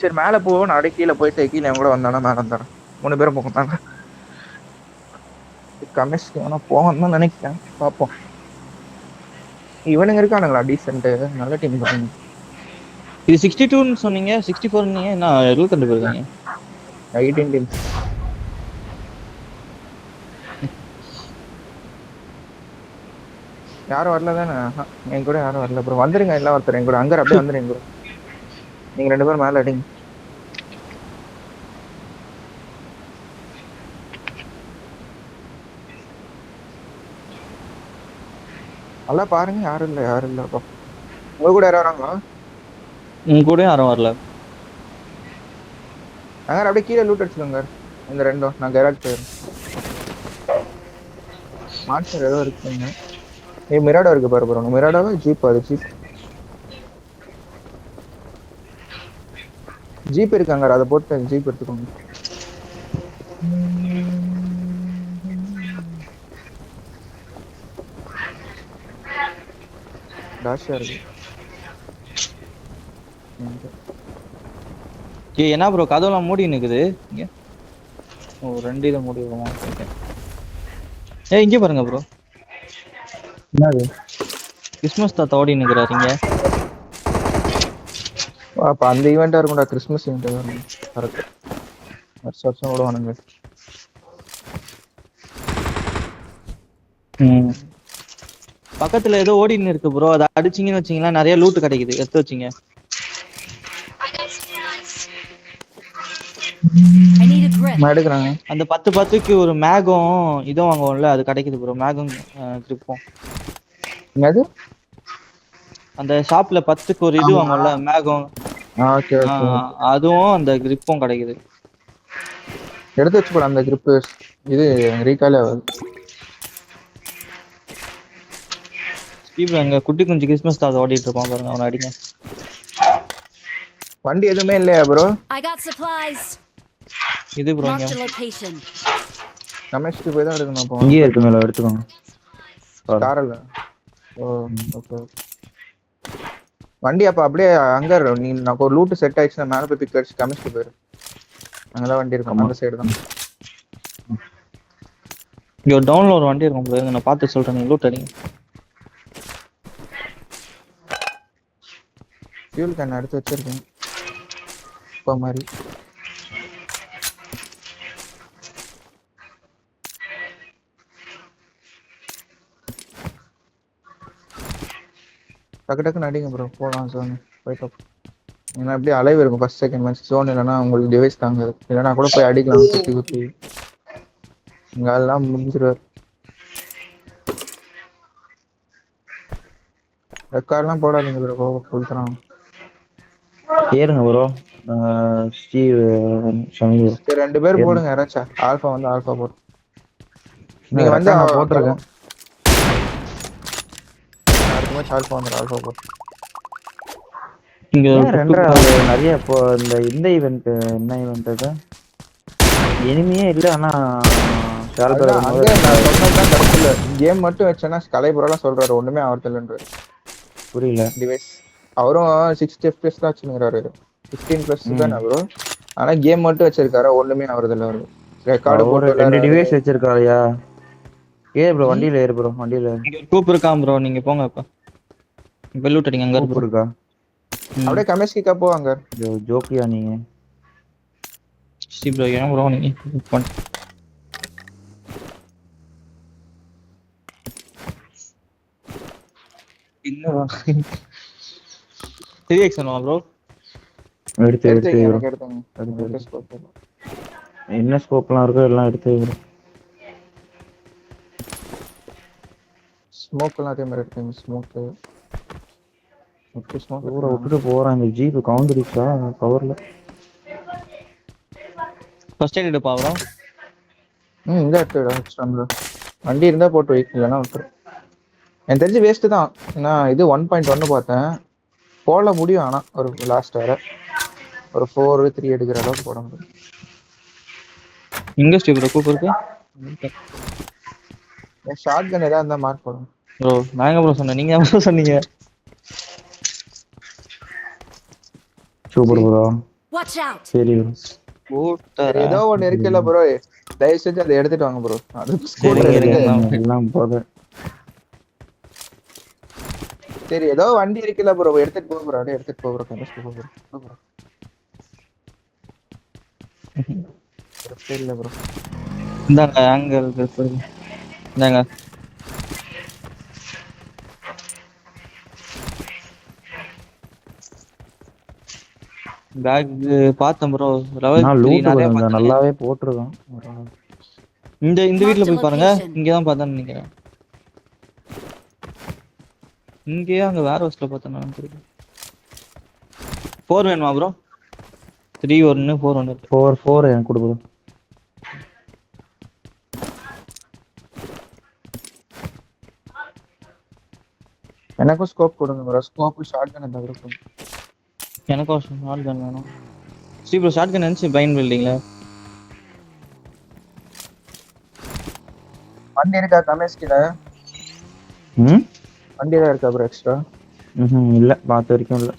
சரி மேல போவோம், நான் அப்படியே கீழே போயிட்டு கீழே என் கூட வந்தானா மேல வந்துடுறேன். 3 பேரும் போகிறாங்க. கமிஸ்க்கு வேணா போகணும்னு தான் நினைக்கிறேன், பார்ப்போம். இவனுங்க இருக்கானுங்களா டீசென்ட், நல்ல டீம் இருக்காங்க. இது 62ன்னு சொன்னீங்க, 64 என்ன 22 பேர் இருக்காங்க. 18 டீம்ஸ். யாரும் வரல தானே? என் கூட யாரும் வரல ப்ரோ. வந்துருங்க எல்லாம் ஒருத்தர் என் கூட. அங்கே அப்படியே வந்துருங்க ப்ரோ. நீங்க 2 பேரும் மேல அடிங்க. நல்லா பாருங்க, யாரும் இல்லை யாரும் இல்லை. அப்போ உங்க கூட யாரும் வராங்களா? உங்க கூட யாரும் வரல. அங்கே அப்படியே கீழே லூட் அடிச்சுக்கோங்க. இந்த ரெண்டும் நான் கராஜ் போயிடுறேன். மான்ஸ்டர் ஏதோ இருக்குங்க. மிராடோ இருக்கு பாரு ப்ரோ. மிராடோவா ஜீப்? அது ஜீப். ஜீப் இருக்காங்க, அதை போட்டு ஜீப் எடுத்துக்கோங்க. டாஷா இருக்கு. என்ன ப்ரோ கதவுலாம் மூடி நிக்குது இங்க? ஓ 2 இதை மூடி இருக்குமா? இங்கே பாருங்க ப்ரோ. என்னது? கிறிஸ்மஸ் தாத்தா ஓடி நிக்கிறாருங்க. அப்ப அந்த ஈவெண்டா இருக்கும்டா, கிறிஸ்மஸ் ஈவெண்ட் வரும். கரெக்ட். வருஷம் விடுவானுங்க. பக்கத்துல ஏதோ ஓடின்னு இருக்கு ப்ரோ, அதை அடிச்சிங்கன்னு வச்சீங்களா நிறைய லூட் கிடைக்குது, எடுத்து வச்சிங்க. எடுக்கிறாங்க. அந்த 10 ஒரு மேகம் இதுவும் வாங்குவோம்ல, அது கிடைக்குது ப்ரோ. மேகம் கிரிப்பும். என்னது? அந்த ஷாப்ல 10க்கு ஒரு இது வாங்குவோம்ல மேகம். Okay okay. அதுவும் அந்த கிரிப்பும் கிடைக்குது. எடுத்து வச்சு போட அந்த கிரிப். இது ரீகாலே ஆகுது. ஸ்டீவ் அங்க குட்டி குஞ்சு கிறிஸ்மஸ் தாத்தா ஓடிட்டு இருப்பான் பாருங்க, அவனை அடிங்க. வண்டி எதுவுமே இல்லையா ப்ரோ? இது ப்ரோ இங்க கமெஸ்ட் போய் தான் எடுக்கணும். அப்போ இங்கே இருக்கு, மேல எடுத்துக்கோங்க. காரல்ல. ஓ ஓகே. வண்டி அப்ப அப்படியே அங்க நீ நான் ஒரு லூட் செட் ஆயிடுச்சுன்னா மேல போய் பிக் அடிச்சு கமெஸ்ட் போயிரு. அங்கதான் வண்டி இருக்கும், அந்த சைடு தான். இங்க ஒரு டவுன்ல ஒரு வண்டி இருக்கும் ப்ரோ, நான் பார்த்து சொல்றேன், நீங்க லூட் அடிங்க. ஃபியூல் கேன் எடுத்து வச்சிருக்கேன் இப்போ மாதிரி. டக்கு டக்குன்னு அடிங்க ப்ரோ, போகலாம் ஜோன் போயிட்டு. ஏன்னா எப்படி அலைவ் இருக்கும் ஃபர்ஸ்ட் செகண்ட் மேட்ச். ஜோன் இல்லைன்னா உங்களுக்கு டிவைஸ் தாங்க, இல்லைன்னா கூட போய் அடிக்கலாம் குத்தி குத்தி. இங்கே எல்லாம் முடிஞ்சிருவார். ரெக்கார்ட்லாம் போடாதீங்க ப்ரோ, கொடுத்துறான். ஏறுங்க ப்ரோ. ஸ்டீவ் சமீர் 2 பேர் போடுங்க யாராச்சும். ஆல்ஃபா வந்து ஆல்ஃபா போடு. நீங்க வந்து நான் போட்டுருக்கேன். அடுத்த மேட்ச் ஆல்ஃபா வந்து ஆல்ஃபா போடு. இங்க நிறைய இப்போ இந்த ஈவெண்ட் என்ன ஈவெண்ட் அது? எனிமையே இல்லை, ஆனா கேம் மட்டும் வச்சேன்னா கலைபுரெல்லாம் சொல்றாரு ஒண்ணுமே ஆவறதில்லைன்றாரு. புரியல. டிவைஸ் அவரும் 60 FPS தான் வச்சுருக்காரு. 15+ தானே ப்ரோ. ஆனா கேம் மட்டும் வச்சிருக்காரு, ஒண்ணுமே ஆவறதில்ல. அவரு ரெக்கார்டு போட்டு 2 டிவைஸ் வச்சிருக்காருயா. ஏறு ப்ரோ, வண்டியில ஏறு ப்ரோ. வண்டியில கூப் இருக்கான் ப்ரோ, நீங்க போங்க. இப்ப லூட் அடிங்க. அங்க இருக்கா? அப்படியே கமெஸ்கிக்கா போவாங்க. ஜோக்கியா நீங்க? ஸ்டீவ் ப்ரோ ஏன் ப்ரோ நீங்க இன்னும் 3x ப்ரோ எடுத்து என்ன ஸ்கோப்லாம் இருக்கோ எல்லாம் எடுத்து. ஸ்மோக்லாம் அதே மாதிரி எடுத்துங்க. ஸ்மோக் ஊரை விட்டுட்டு போறேன். இந்த ஜீப் கவுந்துருச்சா கவர்ல? ஃபர்ஸ்ட் எய்ட் எடுப்பா ப்ரோ. இந்த எடுத்து வண்டி இருந்தா போட்டு வைக்கலன்னா விட்டுரு. எனக்கு தெரிஞ்சு வேஸ்ட் தான். நான் இது 1.1 பார்த்தேன், போட முடியும். ஆனா ஒரு லாஸ்ட் வர ஒரு 4-3 எடுக்கிற அளவுக்கு போட முடியும். இங்க ஸ்டீவ் ப்ரோ கூப் இருக்கு. ஷார்ட் கன் ஏதாவது இருந்தா மார்க் போடுங்க ப்ரோ. நாங்க ப்ரோ சொன்னேன், நீங்க என்ன சொன்னீங்க? Super bro. Watch out! சரி bro. சரி, கூட்டரா ஏதோ ஒண்ணு இருக்குல்ல ப்ரோ, தயவு செஞ்சு அதை எடுத்துட்டு வாங்க ப்ரோ. அது சரிங்க, ஸ்கூட்டர் இருக்கு. சரிங்க. எல்லாம் போத சரி, ஏதோ வண்டி இருக்குல்ல ப்ரோ, எடுத்துட்டு போ ப்ரோ. அப்படியே எடுத்துட்டு போ ப்ரோ. கண்டிப்பா போ ப்ரோ. இல்ல ப்ரோ. இந்தாங்க ஆங்கிள் போய் இந்தாங்க. பேக் பார்த்தேன் ப்ரோ. லெவல் நான் 3 லூட்டு நிறைய கொஞ்சம் பார்த்தேன். நல்லாவே போட்டிருக்கான். இந்த இந்த வீட்ல Marked a போய் பாருங்க. location. இங்க தான் பார்த்தேன்னு நினைக்கிறேன். இங்கேயே அங்க வேற ஹவுஸ்ல பார்த்தேன் நான். 4 வேணுமா ப்ரோ? 3 1 4 1 இருக்கு. 4 எனக்கு கொடு bro. எனக்கும் ஸ்கோப் கொடுங்க ப்ரோ. ஸ்கோப் ஷார்ட் கன் இருந்தா ப்ரோ. எனக்கும் ஷார்ட் கன் வேணும். சரி ப்ரோ, ஷார்ட் கன் நினைச்சு பைன் பில்டிங்ல. வண்டி இருக்கா கமேஸ்கில? வண்டி தான் இருக்கா ப்ரோ எக்ஸ்ட்ரா? இல்ல பார்த்த வரைக்கும் இல்ல.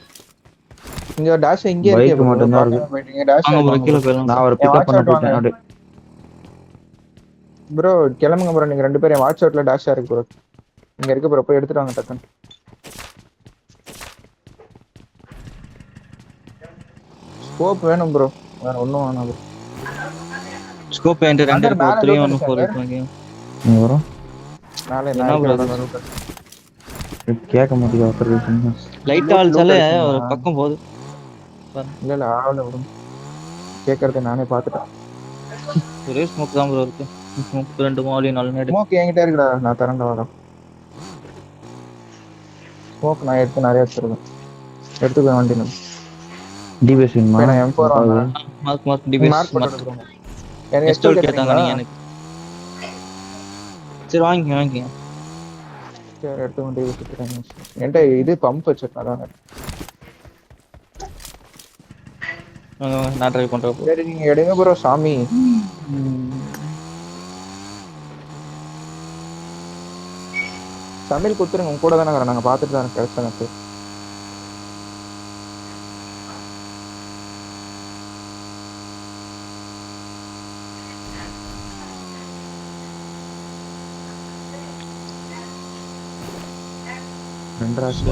இங்க டாஷ் இங்கே இருக்கே பைக் ப்ரோ. மட்டும் தான் இருக்கு. பார்க்காம போயிட்டீங்க. டாஷ் வாங்க ப்ரோ, வாங்க கீழே ப்ரோ. போயிடலாம். நான் ஒரு என் பிக்கப் வாட்ச் பண்ண அவுட் வாங்க போயிட்டேன் அப்படியே. ப்ரோ. கிளம்புங்க ப்ரோ. நீங்க 2 பேரும் வாட்ச் அவுட்ல டாஷா இருக்கு ப்ரோ. இங்க இருக்கு ப்ரோ. போய் எடுத்துட்டு வாங்க டக்குன்னு. ஸ்கோப் வேணும் ப்ரோ. வேற ஒண்ணும் வேணாம் ப்ரோ. ஸ்கோப் என்கிட்ட 2 இருக்கு. மேல 3 லூட் 1 4 இருக்காங்க. இருக்கு. நீ வரும் மேல என்ன நான் bro இருக்கிற கேட்க மாட்டேங்குது ஆத்தர். Light Loot ஆல்ச்சாலே அடிக்குமா? ஒரு பக்கம் போகுது. இல்ல இல்ல ஆவல ப்ரோ. கேக்குறத நானே பாத்துட்டேன். ஒரே ஸ்மோக் தான் ப்ரோ இருக்கு. ஸ்மோக் 2 மாலி 4 நேடு. ஸ்மோக் என்கிட்ட இருக்குடா. நான் தரேன்டா வரேன். ஸ்மோக் நான் எடுத்து நிறைய வச்சிருக்கேன். எடுத்துக்க வண்டி நான். டிபிஎஸ் வேணுமா? நான் M4 வாங்குறேன். மார்க் டிபிஎஸ் மார்க் மார்க். போட்டு ப்ரோ. எனக்கு எஸ்டோல் எஸ்டோல் கேட்டாங்க கேட்டீங்களா? நீங்க எனக்கு. சரி வாங்கிங்க வாங்கிங்க. சரி எடுத்து வண்டி வச்சுட்டேன். என்கிட்ட இது பம்ப் வச்சிருக்கேன் அதான். வாங்க வாங்க, நான் ட்ரைவ் பண்றேன் bro. சரி நீங்க எடுங்க ப்ரோ சாமி. தமிழ் கொடுத்துருங்க. உங்க கூட தானே இருக்கிறேன். நாங்க பார்த்துட்டு தான் கிடைச்சா எனக்கு.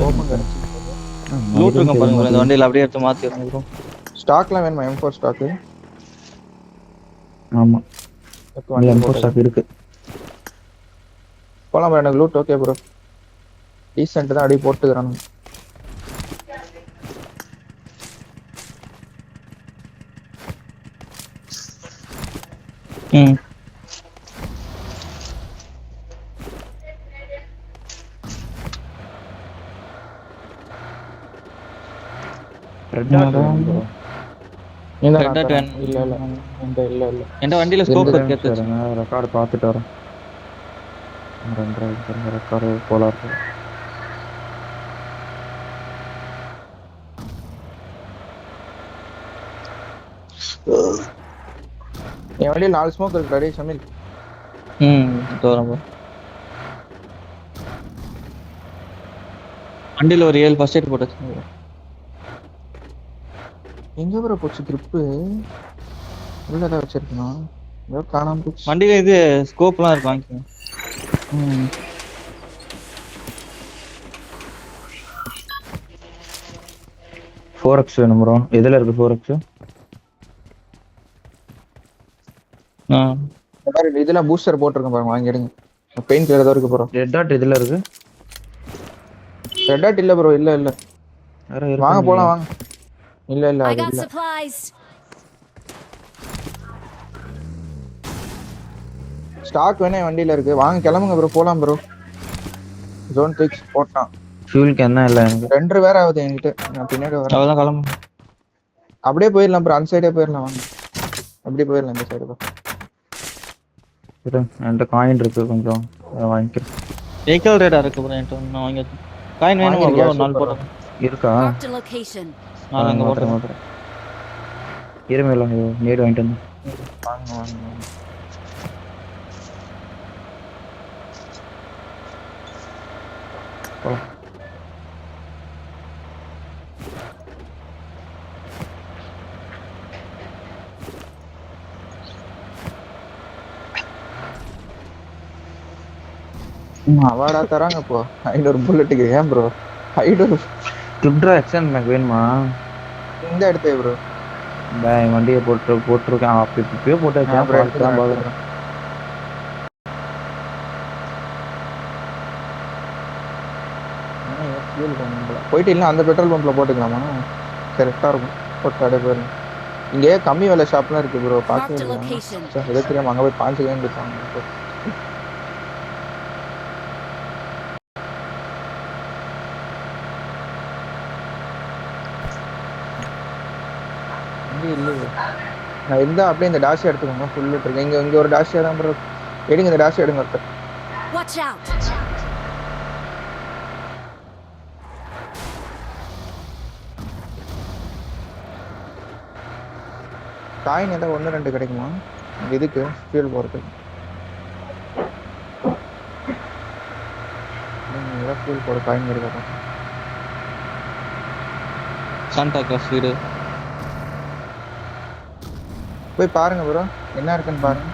ஓப்பன் கிடைச்சி லூட் இருக்கும் பாருங்க bro. இந்த வண்டியில அப்படியே எடுத்து மாத்திடுங்க ப்ரோ. ஸ்டாக்லாம் வேணுமா? M4 ஸ்டாக்கு ஆமா. வண்டி M4 போட்டு ஸ்டாக் இருக்கு. போலாம் ப்ரோ. எனக்கு லூட் ஓகே ப்ரோ. டீசென்ட் தான். அப்படியே போட்டுக்கிறானுங்க. ம். Red dot bro. இந்த Red dot வேணும். இல்ல இல்ல இந்த இல்ல இல்ல என்கிட்ட வண்டியில ஸ்கோப் இருக்கு எடுத்து வச்சு. ரெக்கார்டு பார்த்துட்டு வரேன். ரெக்கார்டு போல இருக்கு. என் வண்டியில் 4 ஸ்மோக் இருக்கு. டேய் சமில். தோறம் ப்ரோ. வண்டியில ஒரு 7 ஃபர்ஸ்ட் எய்ட் போட்டு வச்சுருங்க. எங்க ப்ரோ போச்சு grip? உள்ளதா வச்சிருக்கணும். ஏதோ காணாம போச்சு. வண்டியில இது ஸ்கோப்லாம் இருக்கு வாங்கிக்கோங்க. 4x வேணும் ப்ரோ. எதுல இருக்கு 4x? இந்த மாதிரி இதெல்லாம் பூஸ்டர் போட்டிருக்கேன் பாருங்க. வாங்கி எடுங்க. பெயிண்ட் கிளியர் தான் இருக்கு ப்ரோ. ரெட் டாட் எதுல இருக்கு? ரெட் டாட் இல்ல ப்ரோ. இல்ல இல்ல. வேற வாங்க இருக்கு. போலாம் வாங்க. இல்ல இல்ல I அது got இல்ல. supplies. ஸ்டாக் வேணா என் வண்டியில இருக்கு. வாங்க கிளம்புங்க ப்ரோ. போலாம் ப்ரோ. ஜோன் 6 போட்டான். ஃபியூல் கேன் தான் இல்ல எனக்கு. 2 வேற ஆகுது என்கிட்ட. நான் பின்னாடி வரேன். அவ்வளவுதான் கிளம்பு. அப்படியே போயிடலாம் ப்ரோ. அந்த சைடே போயிடலாம் வாங்க. அப்படியே போயிடலாம் இந்த சைடு. என்கிட்ட காயின் இருக்கு கொஞ்சம். வாங்கிக்கிறேன். வெஹிக்கிள் ரேடா இருக்கு ப்ரோ. என்கிட்ட நான் வாங்கி வச்சேன். காயின் வேணுமா ப்ரோ? ஒரு 4 போட்டோம். இருக்கா? Marked a location. நான் அங்க போட்டேன். இருமையில நேடு வாங்கிட்டு வந்தேன். வாங்க வாங்க வாங்க. அவார்டா தராங்க இப்போ 500 புல்லட்டுக்கு. ஏன் ப்ரோ 500 கிளிப்ட்ரா எக்ஸ்டெண்ட் எனக்கு வேணுமா? இந்த எடுத்தே ப்ரோ. வண்டியை போட்டிருக்கேன். அப்படி இப்படியோ போட்டு வச்சேன், அப்புறம் பார்த்துதான் எடுத்துக்கிறேன் பார்க்குறேன். எடுத்துக்கிறேன். ஃபியூல் பம்ப்ல போயிட்டு இல்லை அந்த பெட்ரோல் பம்ப்ல போட்டுக்கலாமா? கரெக்டா இருக்கும். போட்டு அப்படியே போயிருங்க. இங்கே கம்மி விலை ஷாப்லாம் இருக்கு ப்ரோ, பார்க்கவே Marked a இல்லையா? location. சரி, எதை தெரியாம அங்கே போய் பாஞ்சுக்கேன்னு இருப்பாங்க. இங்கே இல்லையே. நான் இருந்தா அப்படியே இந்த டாஷியா எடுத்துக்கோங்க. ஃபுல் இருக்கு. இங்க ஒரு டாஷியா தான் ப்ரோ. எடுங்க, இந்த டாஷியா எடுங்க ஒருத்தர். Watch out! காயின் ஏதாவது 1 2 கிடைக்குமா இதுக்கு ஃபியூல் போகிறதுக்கு? ஏதாவது ஃபியூல் போகிற காயின் கிடைக்காதா? சாண்டா கிளாஸ் வீடு. போய் பாருங்க ப்ரோ, என்ன இருக்குன்னு பாருங்க.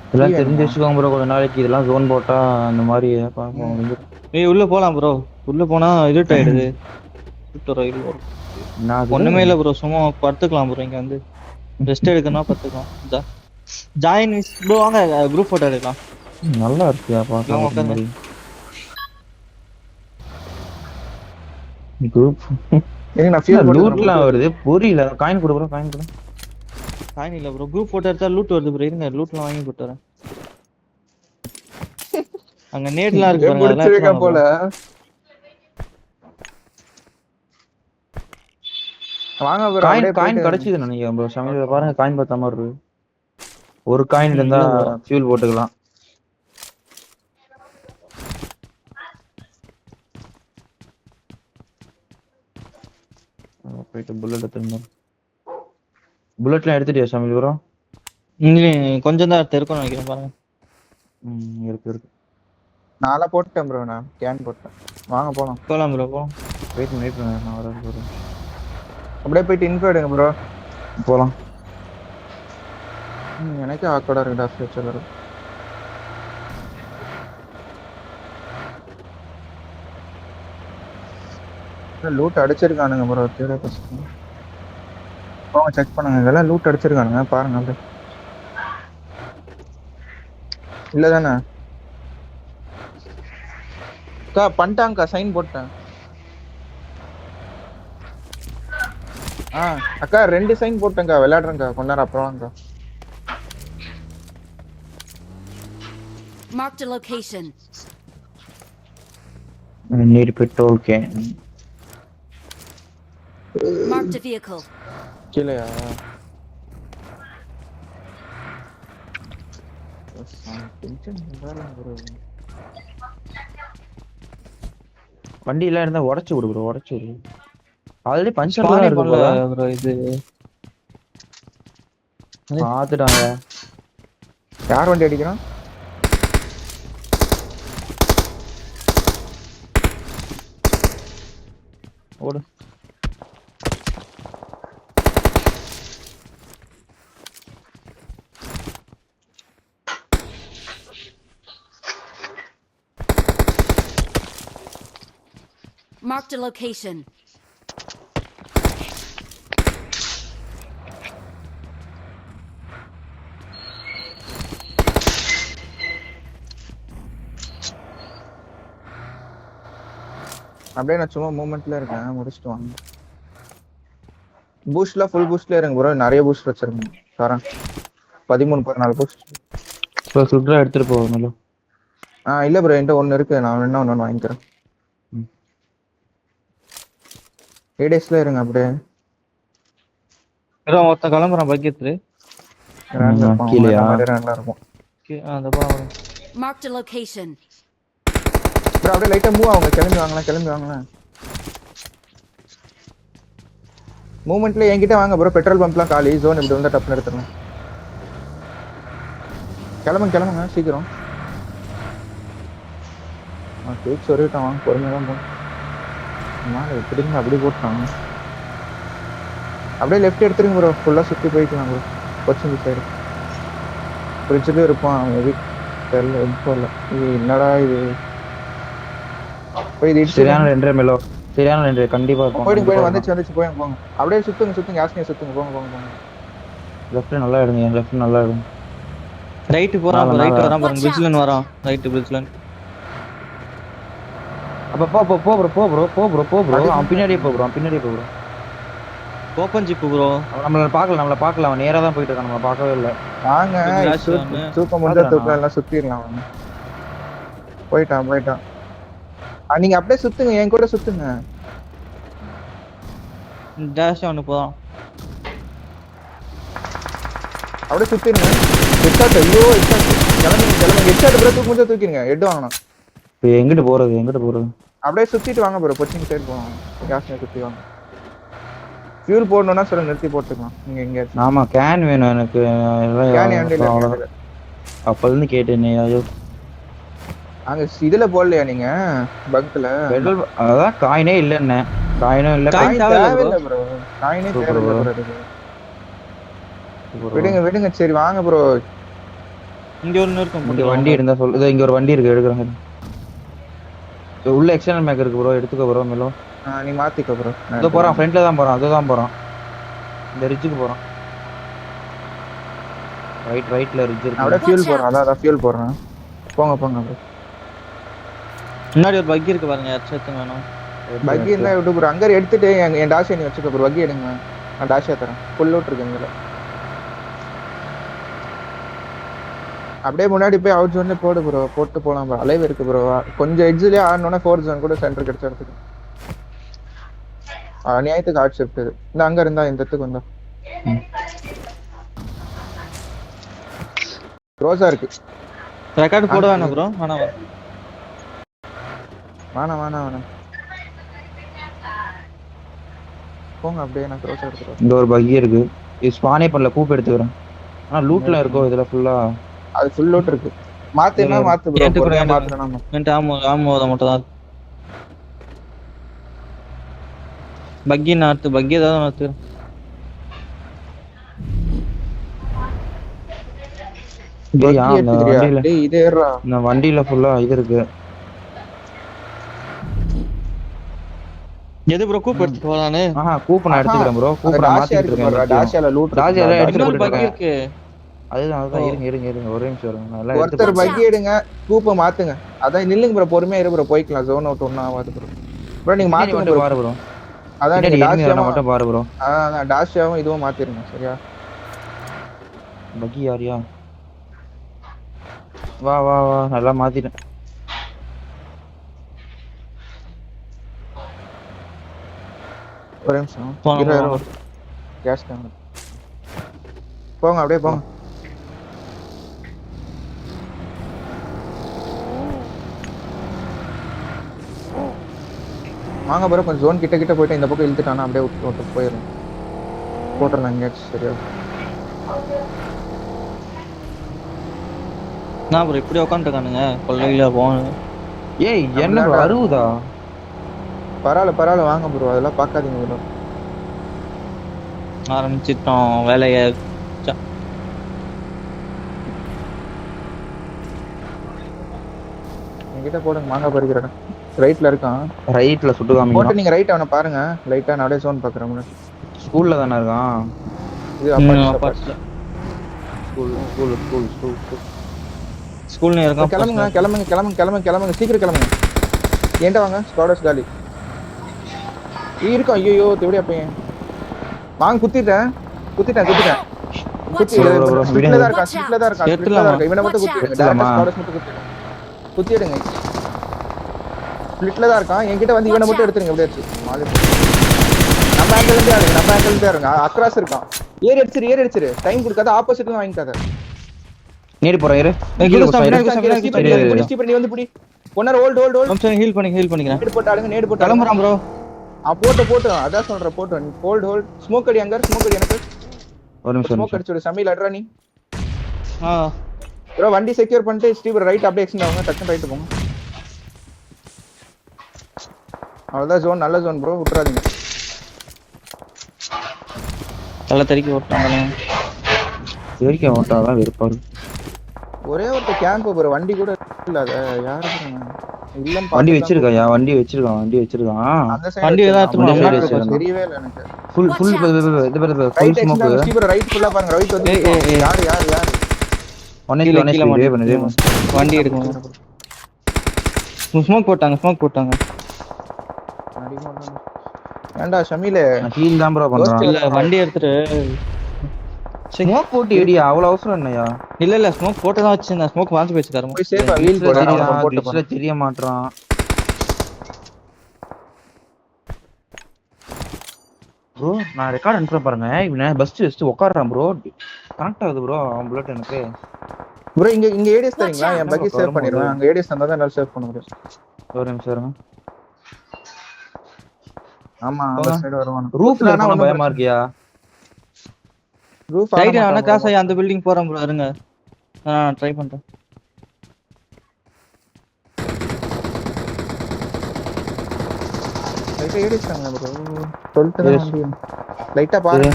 இதெல்லாம் தெரிஞ்சு வச்சுக்கோங்க ப்ரோ. கொஞ்ச நாளைக்கு இதெல்லாம் ஜோன் போட்டா அந்த மாதிரி பார்ப்போம். ஏய் உள்ள போலாம் ப்ரோ. உள்ள போனா இருட்டு ஆயிடுது. ஒண்ணுமே இல்ல ப்ரோ, சும்மா படுத்துக்கலாம் ப்ரோ. இங்க வந்து ரெஸ்ட் எடுக்கணும், படுத்துக்கலாம். ஜாயின் ப்ரோ, வாங்க குரூப் போட்டோ எடுக்கலாம். நல்லா இருக்கு பார்க்கலாம். குரூப் நான் ஃபியூல் லூட்லாம் வருது, புரியல. காயின் கொடு ப்ரோ, காயின் கொடு. காயின் இல்ல ப்ரோ, குரூப் போட்டோ எடுத்தா லூட் வருது ப்ரோ. இருங்க லூட்லாம் வாங்கி போட்டு வரேன். அங்க நேட்லாம் இருக்கு பாருங்க, அதெல்லாம் எடுத்துறாங்க போல. வாங்க ப்ரோ. காயின் கிடைச்சது நினைக்கிறேன் ப்ரோ. சமையல பாருங்க, காயின் பார்த்த மாதிரி இருக்கு. ஒரு காயின் இருந்தா ஃபியூல் போட்டுக்கலாம். போயிட்டு புல்லட் எடுத்துருந்தோம். புல்லட்லாம் எடுத்துட்டியா சமையல் ப்ரோ? கொஞ்சம் தான் எடுத்து நினைக்கிறேன் பாருங்க. இருக்கு. நாளா போட்டேன் ப்ரோ, நான் கேன் போட்டேன். வாங்க போலாம். போலாம் ப்ரோ, போலாம். வெயிட் பண்ணு, நான் வரேன் ப்ரோ. அப்படியே போயிட்டு இன்ஃபோ எடுங்க ப்ரோ. போலாம். எனக்கு ஆக்கோட இருக்குடா ஃபியூச்சர்ல. லூட் அடிச்சிருக்கானுங்க ப்ரோ. தேட பசங்க போங்க, செக் பண்ணுங்க. இதெல்லாம் லூட் அடிச்சிருக்கானுங்க பாருங்க. அப்படியே இல்ல தானே அக்கா? பண்ணிட்டாங்கக்கா, சைன் போட்டேன். அக்கா 2 சைன் போட்டேங்க்கா. விளையாடுறேங்க்கா, கொஞ்ச நேரம் அப்புறம் வாங்கக்கா. Marked a location. Need petrol can. Marked a vehicle. கீழயா? வண்டி எல்லாம் இருந்தா உடைச்சு விடு ப்ரோ, உடைச்சு விடு. ஆல்ரெடி பஞ்சர் பானி இருக்கு பண்ணல போல ப்ரோ. இது பாத்துட்டாங்க. யார் வண்டி அடிக்கிறான்? ஓடு. Marked a location. அப்படியே நான் சும்மா மூவ்மெண்ட்ல இருக்கேன், முடிச்சுட்டு வாங்க. பூஸ்ட்ல ஃபுல் பூஸ்ட்ல இருங்க ப்ரோ. நிறைய பூஸ்ட் வச்சிருக்கேன் தரேன். 13 14 பூஸ்ட். ப்ரோ சுட்ரா எடுத்துட்டு போவாங்கல. இல்ல ப்ரோ, என்கிட்ட 1 இருக்கு. நான் வேணா ஒன்னு வாங்கிக்கிறேன். ஏடேஸ்ல இருங்க அப்படியே. ப்ரோ மொத்த கிளம்புறேன். பக்கெட்ல கீழயா? நல்லா இருக்கும். அந்த பாருங்க. Marked a location. ப்ரோ அப்படியே லைட்டா மூவ் ஆகுங்க. கிளம்பி வாங்களேன். மூவ்மெண்ட்ல என்கிட்ட வாங்க ப்ரோ. பெட்ரோல் பம்ப்லாம் காலி. ஜோன் இப்படி வந்தா டப்னு எடுத்துறேன். கிளம்புங்க சீக்கிரம். கேக் சொல்லிட்டான், வாங்க பொறுமையாக தான் போகணும். மேலே எப்படிங்க அப்படியே போட்டாங்க. அப்படியே லெஃப்ட் எடுத்துருங்க ப்ரோ. ஃபுல்லாக சுற்றி போய்க்கலாம் ப்ரோ. கொச்சின் சைடு ஃப்ரிட்ஜ்லேயும் இருப்பான் மேபி. தெரியல info இல்ல. இது என்னடா இது போய் இது இடிச்சு சரியான 2 மெலோ, சரியான 2 கண்டிப்பா இருக்கும். போயிடுங்க வந்துச்சு போங்க அப்படியே சுத்துங்க யாஸ்மியா சுத்துங்க போங்க லெஃப்ட் நல்லா எடுங்க, லெஃப்ட் நல்லா எடுங்க. ரைட் போறான் மேல, ரைட் மேல. வரான் பாருங்க, Watch பிரிட்ஜ்ல வரான் ரைட் பிரிட்ஜ்ல. அப்ப போ ப்ரோ. அவன் பின்னாடியே போ ப்ரோ. Open zip bro. அவன் நம்மள பார்க்கல. அவன் நேரா தான் போயிட்டு இருக்கான், நம்மள பார்க்கவே இல்ல. வாங்க Flash ஒண்ணு. தூக்க முடிஞ்சா தூக்கம் எல்லாம் சுத்திடலாம் வாங்க. போயிட்டான் நீங்க அப்படியே சுத்துங்க என் கூட சுத்துங்க. டேஷ் ஒன்னு போறான். அப்படியே சுத்திடுங்க. ஹெட்ஷாட் ஐயோ ஹெட்ஷாட் கிளம்புங்க ஹெட்ஷாட் ப்ரோ தூக்க முடிஞ்சா தூக்கிடுங்க. ஹெட் வாங்கணும். இப்போ எங்கிட்டு போறது? அப்படியே சுத்திட்டு வாங்க ப்ரோ. கொச்சின் சைடு போவாங்க. யாஸ்மியா சுத்தி வாங்க. ஃபியூல் போடணும்னா சொல்ல நிறுத்தி போட்டுக்கலாம். நீங்க எங்க ஆமா கேன் வேணும் எனக்கு. கேன் ஏன்டல அப்பல்ல கேட்டேனே. ஐயோ அங்க இதுல போடலையா நீங்க பங்க்ல? பெட்ரோல் அதான் காயினே இல்லன்னே. காயினும் இல்ல. காயின் தேவையில்லை ப்ரோ. காயினே தேவையில்லை ப்ரோ. விடுங்க சரி வாங்க ப்ரோ. இங்க ஒன்னு இருக்கும். இங்க வண்டி இருந்தா சொல்லு. இங்க ஒரு வண்டி இருக்கு, எடுக்கறாங்க. உள்ள எக்ஸ்டர்னல் மேக் இருக்கு ப்ரோ, எடுத்துக்க ப்ரோ. மெலோ நீ மாத்திக்க ப்ரோ. இதோ போறான், ஃப்ரண்ட்ல தான் போறான். அதுதான் போறான். இந்த ரிட்ஜுக்கு போறான். ரைட்ல ரிட்ஜ் இருக்கு. அப்படியே ஃபியூல் போறேன். அதான் ஃபியூல் போடுறேன். போங்க ப்ரோ. முன்னாடி ஒரு பக்கி இருக்கு பாருங்க, யாராச்சும் வேணும். பக்கி இருந்தா விட்டு ப்ரோ. அங்க எடுத்துட்டு என் டாஷ் நீ வச்சுக்க ப்ரோ. பக்கி எடுங்க, நான் டாஷா தரேன். ஃபுல் லோட் இருக்கு இங்க. அப்படியே முன்னாடி போய் அவுட் ஜோன்ல போடு ப்ரோ. போட்டு போலாம் ப்ரோ. அலைவ் இருக்கு ப்ரோ. கொஞ்சம் எட்ஜ்லயே ஆடணும்னா 4 ஜோன் கூட சென்டர் கிடைச்ச இடத்துக்கு. நியாயத்துக்கு ஹார்ட் ஷிஃப்ட் இது. இந்த அங்க இருந்தா இந்த இடத்துக்கு வந்தா ரோஸா இருக்கு. ரெக்கார்ட் போட வேணாம் ப்ரோ. வேணாம் போங்க அப்படியே. நான் ரோஸா எடுத்துறேன். இந்த ஒரு பக்கி இருக்கு. இது ஸ்பானே பண்ணல, கூப் எடுத்துக்கறேன். ஆனா லூட்ல இருக்கோ இதுல ஃபுல்லா. அது ஃபுல் லோட் இருக்கு. மாத்துனா மாத்து ப்ரோ. பொறுமையா மாத்துறேன். என்கிட்ட ஆமோ மட்டும் தான். பக்கி நாத்து பக்கி ஏதாவது நாத்து. இந்த வண்டியில ஃபுல்லா இது இருக்கு. எது ப்ரோ கூப் எடுத்து போறானே? கூப் நான் எடுத்துக்கிறேன் ப்ரோ. கூப் நான் மாத்திட்டு இருக்கேன். டாஷால லூட் டாஷால எடுத்து பக்கி போட்டுருக்கேன். இருக்கு. அதுதான் இருங்க ஒரே நிமிஷம் இருங்க. நல்லா ஒருத்தர் பக்கி எடுங்க, கூப்ப மாத்துங்க. அதான் நில்லுங்க ப்ரோ. பொறுமையா இரு ப்ரோ. போய்க்கலாம். ஜோன் அவுட் ஒண்ணா ஆகாது ப்ரோ. ப்ரோ நீங்க மாத்தி பாரு ப்ரோ. அதான் நீங்க டாஷாவை மட்டும் பாரு ப்ரோ. அதான் டாஷாவும் இதுவும் மாத்திருங்க. சரியா? பக்கி யாரியா? வா நல்லா மாத்திட்டேன். ஒரு நிமிஷம். கேஷ் கேமரா போங்க. அப்படியே போங்க. வாங்க ப்ரோ. கொஞ்சம் ஜோன் கிட்ட போயிட்டு இந்த பக்கம் இழுத்துட்டானா அப்படியே விட்டு போயிடும். போட்டுறேன் எங்கேயாச்சும். சரியா? நான் ப்ரோ இப்படி உட்காந்துருக்கானுங்க கொள்ளையில போன. ஏய் என்ன ப்ரோ 60? பரவாயில்ல வாங்க ப்ரோ. அதெல்லாம் பார்க்காதீங்க ப்ரோ. ஆரம்பிச்சிட்டோம் வேலையை. என்கிட்ட போடுங்க. மாங்காய் பறிக்கிறேன். ரைட்ல இருக்கான். ரைட்ல சுட்டு காமிங்க. போட்டு நீங்க ரைட் அவனை பாருங்க. லைட்டா நான் அப்படியே ஜோன் பாக்குறேன். முன்னாடி ஸ்கூல்ல தான இருக்கான். இது அப்பார்ட்மெண்ட்ல. ஸ்கூல்ல இருக்கான். கிளம்புங்க சீக்கிரம் கிளம்புங்க. ஏன்டா வாங்க. ஸ்குவாடர்ஸ் காலி இருக்கும். ஐயோ தேவடியா பையன். வாங்க. குத்திட்டேன். ஸ்பிட்ல தான் இருக்கான். இவனை மட்டும் குத்திடுங்க. ஸ்பிட்ல தான் இருக்கான். என்கிட்ட வந்து இவனை மட்டும் எடுத்துருங்க. எப்படியாச்சு நம்ம ஆங்கிள் இருந்தே இருங்க. அக்ராஸ் இருக்கான். ஏறி அடிச்சிரு. டைம் கொடுக்காத. ஆப்போசிட்ல வாங்கிக்காத. நேடு போறேன். இரு. நீ வந்து புடி. ஒன்னர ஹோல்ட். ஹீல் பண்ணிக்கிறேன். நேடு போட்டு ஆடுங்க. கிளம்புறான் ப்ரோ. போட்டு அதான் சொல்றேன். போட்டு ஹோல்ட். ஸ்மோக் அடி எனக்கு. ஒரு நிமிஷம். ஸ்மோக் அடிச்சு சமையல் அட்ரா நீ. ப்ரோ வண்டி செக்யூர் பண்ணிட்டு ஸ்டீவ் ரைட் அப்படியே எக்ஸ்டெண்ட் ஆகுங்க. டக்குனு ரைட் போங்க. அவ்வளவுதான். ஜோன் நல்ல ஜோன் ப்ரோ. விட்டுறாதீங்க. தலை தெறிக்க ஓட்டாங்க. தெறிக்க ஓட்டாதான் வெறுப்பாரு. ஒரே ஒரு கேம்ப் ப்ரோ, வண்டி கூட இல்ல. அத யாரு இல்லன்னு வண்டி வச்சிருக்காயா? வண்டி வச்சிருக்கான். அந்த சைடு வண்டி வச்சிருக்கான். ஏதாவது அந்த side முன்னாடி வச்சிருக்கான். தெரியவே இல்ல எனக்கு. Full Watch full out. இது பாரு full right smoke. Extra steeper right ஃபுல்லா பாருங்க. ரைட் வந்து ஏய், ஏய், ஏய். யாரு ஒன் கீழே எஸ்பி கீழே இதே மாட்டி பண்ணு. வண்டி எடுக்கணும். ஸ்மோக் போட்டாங்க. அடிக்க மாட்டாங்க. ஏன்டா ஷமீலே நான் ஹீல் தான் ப்ரோ பண்றான். இல்ல வண்டி எடுத்துட்டு ஸ்மோக் போட்டு எடியா, அவ்வளவு அவசரம் என்னையா? இல்ல ஸ்மோக் போட்டு தான் வச்சிருந்தேன். ஸ்மோக் வாங்கி வச்சுக்காரமா. போய் சேஃபா வீல் போடு. அவன் போட்டு கிளிச்ல தெரிய மாட்றான் ப்ரோ. நான் ரெக்கார்ட் அனுப்புறேன் பாருங்க. இவனை பஸ்ட் உட்கார்றான் ப்ரோ. கனெக்ட் ஆகுது ப்ரோ அவன் புல்லட் எனக்கு. ப்ரோ இங்க ஏடிஎஸ் தரீங்களா? என் பக்கி சேவ் பண்ணிடுவேன். அங்க ஏடிஎஸ் தந்தா தான் என்னால சேவ் பண்ண முடியும். ஒரு நிமிஷம் இருங்க. ஆமா அந்த சைடு வருவான். ரூஃப்ல போனா பயமா இருக்கியா? ரூஃப் ரைட் நான் காசை அந்த பில்டிங் போறேன் ப்ரோ. இருங்க நான் ட்ரை பண்றேன். லைட்டா ஏடிஎஸ் தாங்க ப்ரோ. சொல்லிட்டு தான் வண்டி லைட்டா பாரு.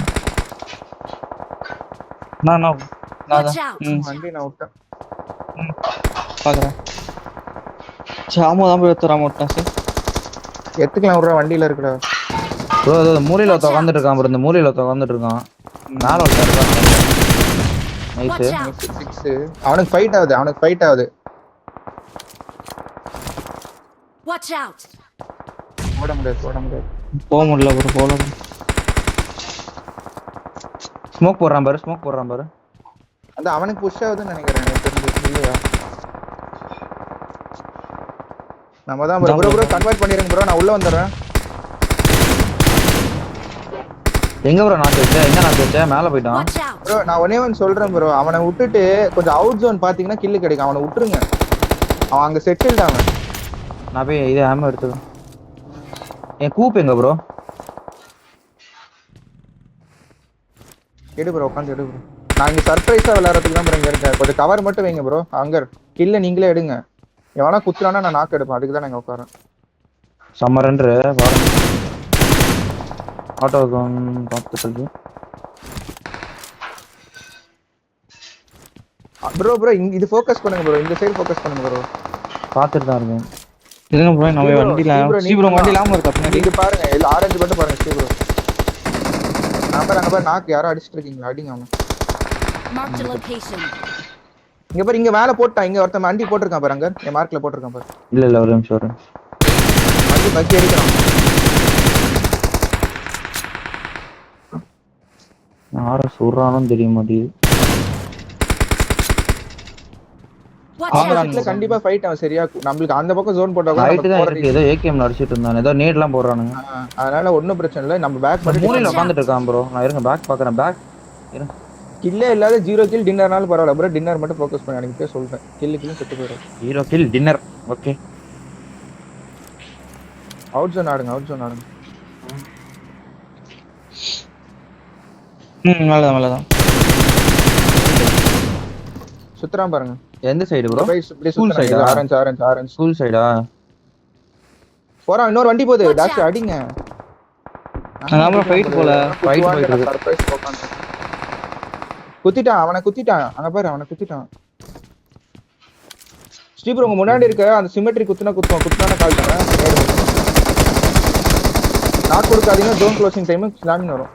நான் Watch out. வண்டி நான் விட்டேன். பாக்குறேன். சாமோ தான் ப்ரோ எடுத்துறாம விட்டான் சார். எத்துக்கலாம் விடுற வண்டியில இருக்குடா. ப்ரோ அது மூலையில உட்கார்ந்துட்டு இருக்கான் ப்ரோ. இந்த மூலையில உட்கார்ந்துட்டு இருக்கான். மேல உட்கார்றான். நைஸ். Watch out. 6 அவனுக்கு ஃபைட் ஆகுது. Watch out. ஓட முடியாது. போக முடியல ப்ரோ. போல ஸ்மோக் போடுறான் பாரு. அந்த அவனுக்கு புஷ் ஆகுதுன்னு நினைக்கிறேன். எனக்கு தெரிஞ்சு இல்லையா? நம்ம தான் ப்ரோ கன்வெர்ட் பண்ணிருங்க ப்ரோ. நான் உள்ள வந்துடுறேன். எங்க ப்ரோ நாக்கு வச்ச? மேல போயிட்டான் Watch out. ப்ரோ நான் ஒன்னே ஒன்று சொல்றேன் ப்ரோ. அவனை விட்டுட்டு கொஞ்சம் அவுட் ஜோன் பாத்தீங்கன்னா கில்லு கிடைக்கும். அவனை விட்டுருங்க. அவன் அங்க செட்டில்ட். அவன் நான் போய் இது ஆமா எடுத்துக்கிறேன். என் கூப் எங்க ப்ரோ? எடு ப்ரோ, உட்காந்து எடு ப்ரோ. நான் இங்க சர்ப்ரைஸா விளையாடுறதுக்கு தான் ப்ரோ இங்க இருக்கேன். கொஞ்சம் கவர் மட்டும் வைங்க ப்ரோ. அங்க கில்ல நீங்களே எடுங்க. எவனா குத்துறானா நான் நாக்கு எடுப்பேன். அதுக்கு தான் நான் உட்காரேன். சம்மரன்று ஆட்டோ பார்த்துட்டு ப்ரோ இங்க இது ஃபோக்கஸ் பண்ணுங்க ப்ரோ. இந்த சைடு ஃபோக்கஸ் பண்ணுங்க ப்ரோ. பார்த்துட்டு தான் இருக்கேன். இருங்க ப்ரோ. நம்ம வண்டியில ப்ரோ வண்டி இல்லாம இருக்கா பின்னாடி. இது பாருங்க. இல்ல ஆரஞ்சு மட்டும் பாருங்க ஸ்டீ ப்ரோ. அங்க பாரு நாக்கு யாரோ அடிச்சிட்டு இருக்கீங்களா? அடிங்க அவன. Marked a location. இங்க பாரு இங்க மேல போட்டான். இங்க ஒருத்தன் வண்டி போட்டுருக்கான் பாரு. அங்க என் மார்க்ல போட்டுருக்கான் பாரு. இல்ல ஒரு நிமிஷம் வரேன். வண்டி பக்கி அடிக்கிறான். யார சொல்றானு தெரிய மாட்டேங்குது. Watch out. ஆப்போசிட்ல கண்டிப்பா ஃபைட் ஆகும். சரியா நம்மளுக்கு அந்த பக்கம் ஜோன் போட்டா கூட ரைட் தான் நம்ம இருக்கு. ஏதோ ஏகேஎம் அடிச்சிட்டு இருந்தான். ஏதோ நேட்லாம் போடுறானுங்க. அதனால ஒண்ணும் பிரச்சனை இல்ல. நம்ம பேக் மூலையில உட்கார்ந்துட்டு இருக்கான் ப்ரோ. நான் இருங்க பேக் பாக்குறேன். பேக் இருங்க. கில்லே இல்லாத 0 கில் டின்னர்னாலும் பரவாயில்ல ப்ரோ. டின்னர் மட்டும் ஃபோக்கஸ் பண்ணி அன்னைக்கு சொல்றேன். கில்லுக்கு செத்து போயிடும். 0 kill dinner. Okay out zone ஆடுங்க. நல்லதான். சுத்துறான் பாருங்க. எந்த சைடு ப்ரோ? இப்படி ஸ்கூல் சுத்துறான். சைடா? ஆரஞ்சு ஸ்கூல் சைடா? போறான். இன்னொரு வண்டி போகுது. Watch dash out. அடிங்க. அப்புறம் ஃபைட் போல. Fight போயிட்டு இருக்கு. சர்ப்ரைஸ் உட்கார்ந்து குத்திட்டான். அவனை குத்திட்டான். அங்க பாரு அவனை குத்திட்டான். ஸ்டீபர் உங்க முன்னாடி இருக்க அந்த சிமெட்ரி குத்துனா கால் தானே. நாக் கொடுக்காதீங்க. ஜோன் க்ளோசிங் டைம் ஸ்லாமிங் வரும்.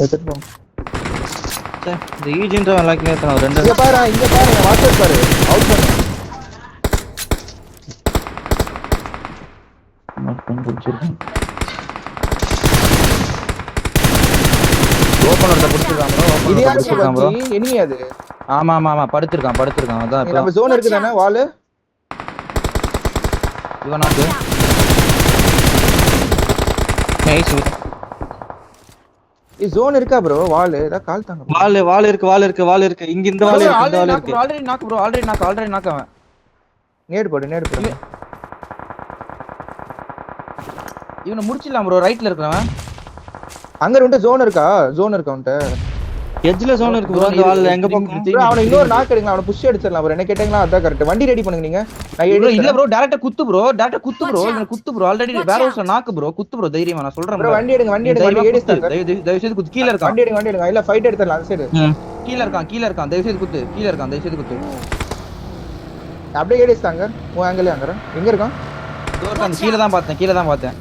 எடுத்துட்டு போ. இந்த ஈஜென்ட் எல்லாருக்குமே எத்தனை ரெண்டு இங்க பாரு வாட்ஸ்அப் பாரு. அவுட் பண்ணு. ஓபனர்ல புடிச்சிருக்கான் ப்ரோ. இது ஓபனர்ல யாரு புடிச்சிருக்கான் ப்ரோ. பத்தி எனிமி அது? ஆமா படுத்திருக்கான். அதான் நம்ம இப்ப ஜோன் இருக்கு தானே வால். இவனாக்கு நைஸ். இது ஜோன் இருக்கா ப்ரோ? வால் ஏதா கால் தாங்க. வால் இருக்கு. இங்க இந்த வால் இருக்கு. ஆல்ரெடி நாக்கு அவன். நேடு போடு. இவனை முடிச்சிடலாம் ப்ரோ. ரைட்ல இருக்கறவன் அங்க ரெண்டு ஜோன் இருக்கா? உன்ட்ட எட்ஜ்ல ஜோன் இருக்கு ப்ரோ அந்த வால்ல எங்க பக்கம் bro அவன இன்னொரு நாக் எடுங்க அவன புஷ் அடிச்சிரலாம் bro என்ன கேட்டீங்களா அதான் கரெக்ட் வண்டி ரெடி பண்ணுங்க நீங்க நான் bro ஏடி இல்ல ப்ரோ டைரக்டா குத்து ப்ரோ இவனை குத்து ப்ரோ ஆல்ரெடி வேற ஹவுஸ்ல நாக்கு ப்ரோ குத்து ப்ரோ தைரியமா நான் சொல்றேன் bro வண்டி எடுங்க வண்டி ஏடி ஸ்டாங்க தயவு செய்து குத்து கீழ இருக்கான் வண்டி எடுங்க இல்ல ஃபைட் எடுத்துறலாம் அந்த சைடு கீழ இருக்கான் தயவு செய்து குத்து கீழ இருக்கான் தயவு செய்து குத்து அப்படியே ஏடி ஸ்டாங்க உன் ஆங்கிள் அங்கற எங்க இருக்கான் இதோ இருக்கான் கீழ தான் பார்த்தேன்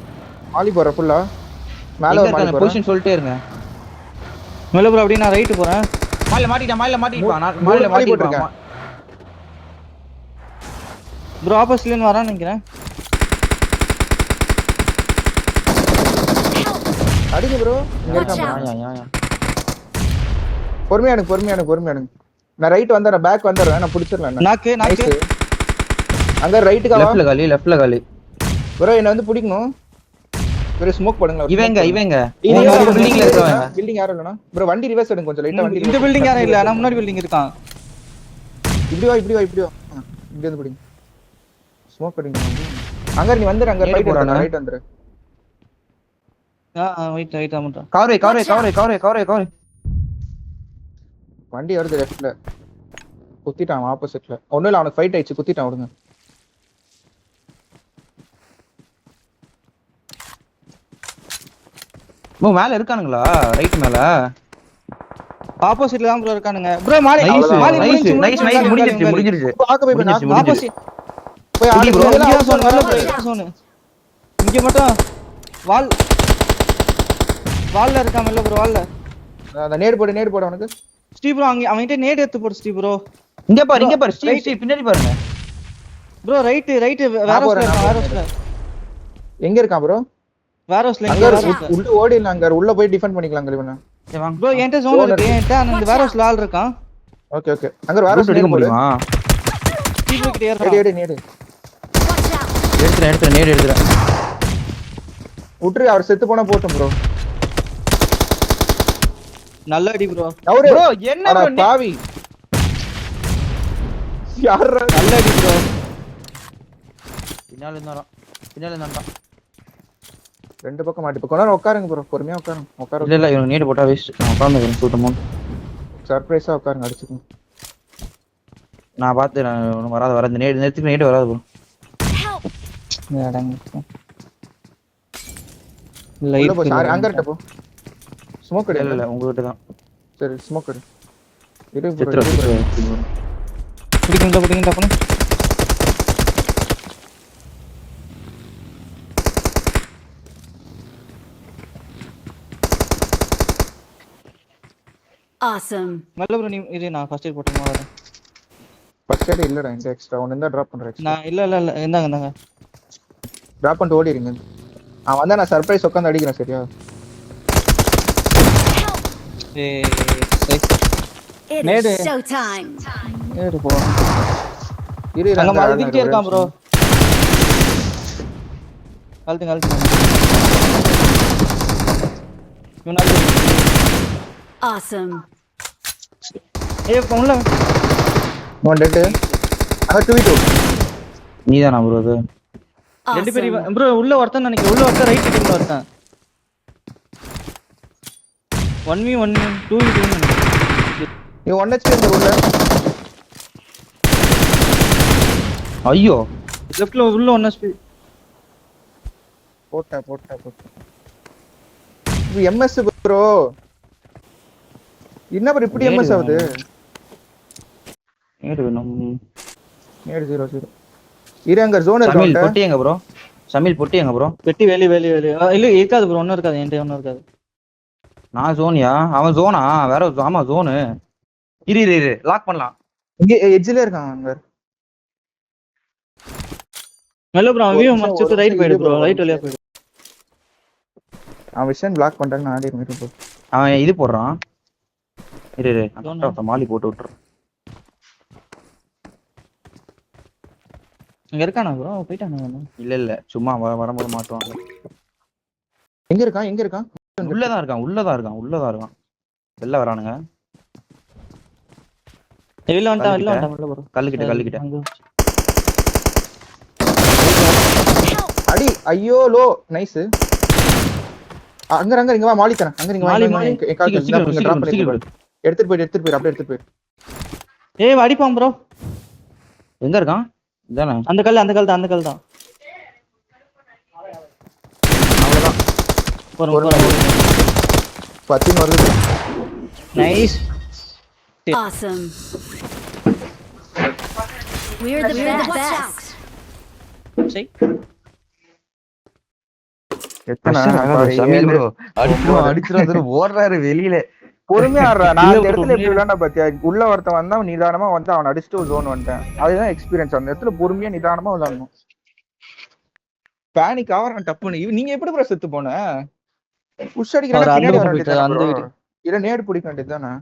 மாலி போற ஃபுல்லா மேல எங்க ஒரு மாலி இருக்கான் போற பொசிஷன் சொல்லிட்டே இருங்க மேல ப்ரோ அப்படியே நான் ரைட் போறேன் மாலையில மாட்டிட்டான் நான் மூணு மாலையில மாலி மாட்டிருக்கேன் ப்ரோ ஆப்போசிட்ல இருந்து வரான்னு நினைக்கிறேன் அடிங்க ப்ரோ இங்க Watch இருக்கான் out. யா பொறுமையா எனக்கு நான் ரைட் வந்தறேன் பேக் வந்தறேன் நான் புடிச்சிரலாம் நாக்கு நாக்கு அங்க ரைட்டுக்கு வா லெஃப்ட்ல காலி ப்ரோ என்ன வந்து பிடிக்கணும் ப்ரோ ஸ்மோக் பண்ணுங்க இவங்க பில்டிங்ல பில்டிங்ல இருக்கவங்க பில்டிங் யாரும் இல்லனா ப்ரோ வண்டி ரிவர்ஸ் எடுங்க கொஞ்சம் லைட்டா வண்டி இந்த பில்டிங் யாரும் இல்ல நான் முன்னாடி பில்டிங் இருக்கான் இப்படி வா இங்க இருந்து பிடிங்க ஸ்மோக் பண்ணுங்க அங்க நீ வந்துரு அங்க ஏறி ரைட் போறானா? போறானே ரைட் வந்துரு வெயிட் ஆமாட்டா கவரே வண்டி வருது லெஃப்ட்ல குத்திட்டான் ஆப்போசிட்ல ஒண்ணும் இல்ல அவனுக்கு ஃபைட் ஆயிச்சு குத்திட்டான் விடுங்க ப்ரோ மேல இருக்கானுங்களா ரைட் மேல ஆப்போசிட்ல தான் ப்ரோ இருக்கானுங்க ப்ரோ மாலி நைஸ் முடிஞ்சிருச்சு பாக்க போய் முடிஞ்சிருச்சு, நான் ஆப்போசிட் போய் ஆளு bro. bro இங்க சோன் வரல ப்ரோ சோன் இங்க மட்டும் வால்ல இருக்கா மெல்ல ப்ரோ வால்ல அந்த நேட் போடு அவனுக்கு ஸ்டீ ப்ரோ அங்க அவன்கிட்ட நேட் எடுத்து போடு ஸ்டீ ப்ரோ இங்க பாரு ஸ்டீவ் பின்னாடி பாருங்க ப்ரோ ரைட் வேற ஹவுஸ்ல எங்க இருக்கான் ப்ரோ வேற ஹவுஸ்ல அங்க உள்ள ஓடிடலாம் அங்க உள்ள போய் டிஃபெண்ட் பண்ணிக்கலாம் கலிவனா சரி வாங்க ப்ரோ என்கிட்ட ஜோன் இருக்கு என்கிட்ட அந்த வேற ஹவுஸ்ல ஆள் இருக்கான் ஓகே அங்க வேற ரூட் எடுக்க முடியுமா ஸ்டீ ப்ரோ கிட்ட ஏறலாம் ஏடி நேடு Watch out. எடுத்துறேன் நேடு எடுத்துறேன் உட்ரு அவர் செத்து போனா போட்டும் ப்ரோ நல்ல அடி ப்ரோ அவரே ப்ரோ என்ன அட bro, பாவி யாரா நல்ல அடி ப்ரோ பின்னால இருந்தான் ரெண்டு பக்கம் மாட்டி கொஞ்ச நேரம் உட்காருங்க ப்ரோ பொறுமையா உட்காருங்க இல்ல இவங்க நேடு போட்டா வேஸ்ட் நான் உட்கார்ந்துக்கிறேன் சூட்டமோ சர்ப்ரைஸா உட்காருங்க அடிச்சுக்கோங்க நான் பார்த்து ஒன்றும் வராது இந்த நேரத்துக்கு நேடு வராது ப்ரோ Help. உள்ள போ சாரி அங்க இருக்க போ ஸ்மோக் எடு இல்ல உங்ககிட்ட தான் சரி ஸ்மோக் எடு இரு சித்ரா bro பிடிக்கும் டப்பன Awesome. நல்ல ப்ரோ நீ இது நான் ஃபர்ஸ்ட் எய்ட் போட்டேன் வரேன் ஃபர்ஸ்ட் எய்ட் இல்லடா இந்த எக்ஸ்ட்ரா ஒன்னு தான் டிராப் பண்றேன் நான் இல்ல இந்தாங்க டிராப் பண்ணிட்டு ஓடிறீங்க அவன் வந்தா நான் சர்ப்ரைஸ் உட்கார்ந்து அடிக்கிறேன் சரியா It Made is it. showtime. ஏறு போ இரு அங்க அங்க மறுபடியும் இருக்கான் ப்ரோ கழுத்து Awesome. உள்ள ஒன் டெட் அங்க 2v2 நீதானா ப்ரோ அது ரெண்டு பேரும் Awesome. ப்ரோ உள்ள ஒருத்தன் நினைக்கிறேன் உள்ள ஒருத்தன் ரைட் சைடுல ஒருத்தன் 1v1 2v2 நீ 1 HP இந்த உள்ள ஐயோ லெஃப்ட்ல உள்ள 1 HP போட்டா இது எம்எஸ் ப்ரோ என்ன ப்ரோ இப்படி எம்எஸ் ஆகுது நேடு வேணும் நேடு 0 இரு அங்க ஜோன் சமில் இருக்கு பொட்டியங்க ப்ரோ சமில் பொட்டியங்க ப்ரோ வெட்டி வேலி இல்ல இருக்காது ப்ரோ ஒன்னும் இருக்காது என்கிட்ட ஒன்னும் இருக்காது நான் ஜோனியா அவன் ஜோனா வேற ஆமா ஜோனு இரு லாக் பண்ணலாம் இங்க எட்ஜ்ல இருக்கான் அங்க நல்ல ப்ரோ ஒரு வியூ நிமிஷம், மஸ்ட் ஒரு ரைட் நிமிஷம் போயிடு இரு ப்ரோ bro. ரைட் வழியா போயிடு அவன் விஷன் பிளாக் பண்ணிட்டாங்க ஆடி இரு அவன் இது போடுறான் இரு ஜோனா? மாலி போட்டு விட்டுறான் இங்க இருக்கானா ப்ரோ போயிட்டானா இல்ல சும்மா வரும்போது மாட்டுவாங்க எங்க இருக்கான் உள்ளதான் இருக்கான் வெளில வரானுங்க வெளில வந்துட்டான் ப்ரோ கல்லுக்கிட்ட அடி ஐயோ லோ நைஸ் அங்க வா மாலி தரேன் அங்க நீங்க மாலி, வாங்க மாலி. டிராப் பண்ணி சீக்கிரம் எடுத்துட்டு போயிரு அப்படியே எடுத்துட்டு போயிரு. ஏய் அடிப்பான் ப்ரோ. எங்க இருக்கான் இதானே அந்த கல் தான். அவ்வளவுதான். போறோம். 10 வருது. Nice. Awesome. We're the best. சரி. எத்தனை சமீல் ப்ரோ அடிச்சிரும் ஓடுறாரு வெளியில. பொறுமையா ஆடுறா. நான் இல்ல அந்த bro, இடத்துல எப்படி விளையாண்டா பாத்தியா? உள்ள ஒருத்தன் வந்தா நிதானமா வந்து அவன் அடிச்சுட்டு ஒரு ஜோன் வந்துட்டேன். அதுதான் எக்ஸ்பீரியன்ஸ். அந்த இடத்துல பொறுமையா நிதானமா விளையாடணும். பேனிக் ஆவறான் டப்புன்னு. நீங்க எப்படி ப்ரோ செத்து போன? புஷ் அவர் அடிக்கிறாங்க அந்த பின்னாடி பக்கம் வர போயிட்டாரு, அந்த வேண்டியதானே வீடு. இல்ல நேடு பிடிக்க வேண்டியதுதானே?